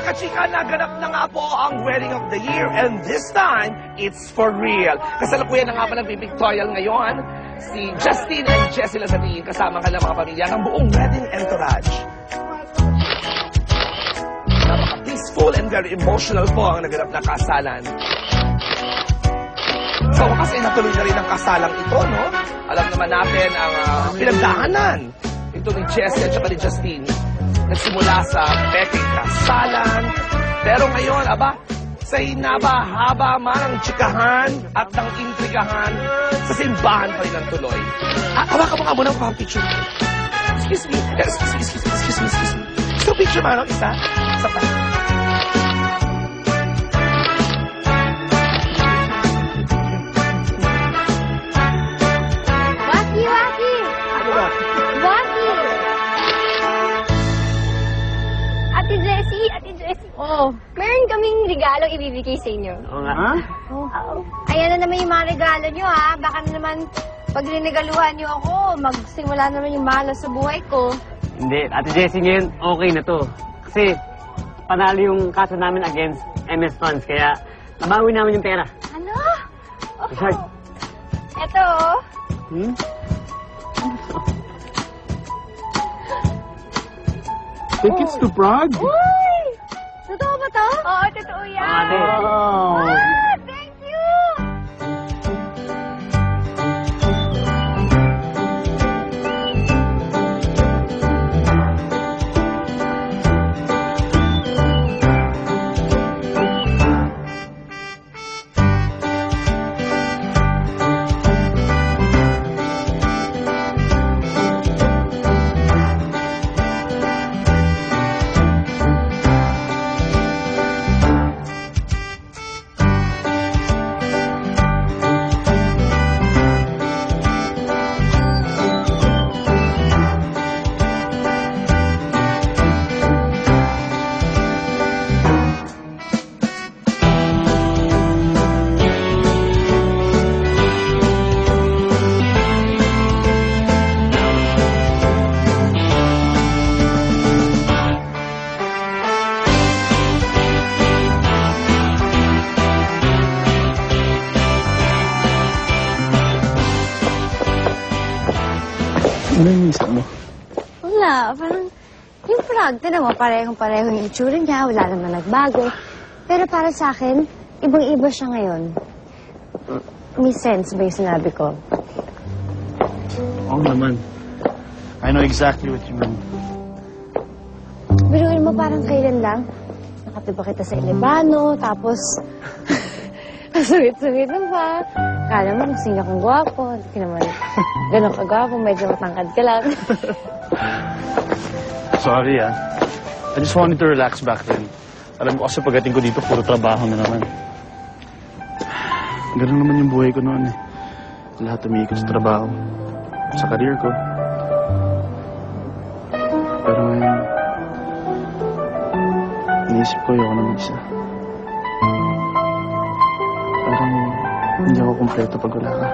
kachika, naganap na nga po ang wedding of the year and this time, it's for real. Kasalukuyan na nga pala pipictorial ngayon si Justine and Jessie Lazatin kasama kanilang mga pamilya ng buong wedding entourage. Napaka-peaceful and very emotional po ang naganap na kasalan. So, kasi natuloy na rin ang kasalang ito, no? Alam naman natin ang pinagdaanan ito ni Jessie at saka ni Justine. Nagsimula sa peking kasalan. Pero ngayon, sa hinaba-haba man ang tsikahan at ang intrigahan, sa simbahan pa rin ang tuloy. Hawakan mo nga muna ang picture. Excuse me. So, picture mo, ano? Isa pa. Ate Jessie. Oh. Meron kaming regalong ibibigay sa inyo. Oo nga. Ha? Oo. Ayan na naman yung mga regalo nyo, ha? Baka na naman, pag rinegaluhan nyo ako, magsimula naman yung malas sa buhay ko. Hindi. Ate Jessie, ngayon okay na to. Kasi, panalo yung kaso namin against MS Funds, kaya nabawi namin yung pera. Ano? Oh. Richard. Eto, oh. Tickets to Prague? Uy! Totoo ba to? Oo, totoo yan. Oh. Thank you! Ano yung isip mo? Wala, parang yung Prague, tinan mo, parehong-pareho yung itsura niya, wala naman nagbago. Pero para sa akin, ibang-iba siya ngayon. May sense ba yung sinabi ko? Oo naman. I know exactly what you mean. Biruin mo parang kailan lang, nakatiba kita sa Ilebano, tapos sungit-sungit na pa. Kala mo, masing akong gwapo. Hindi ka naman ganun kagwapo, medyo matangkad ka lang. Sorry, I just wanted to relax back then. Alam ko kasi pagdating ko dito, puro trabaho na naman. Ganun naman yung buhay ko noon eh. Lahat umiikot sa trabaho. Sa career ko. Pero ngayon, iniisip ko ayoko na mag-isa. Parang hindi ako kumpleto pag wala ka.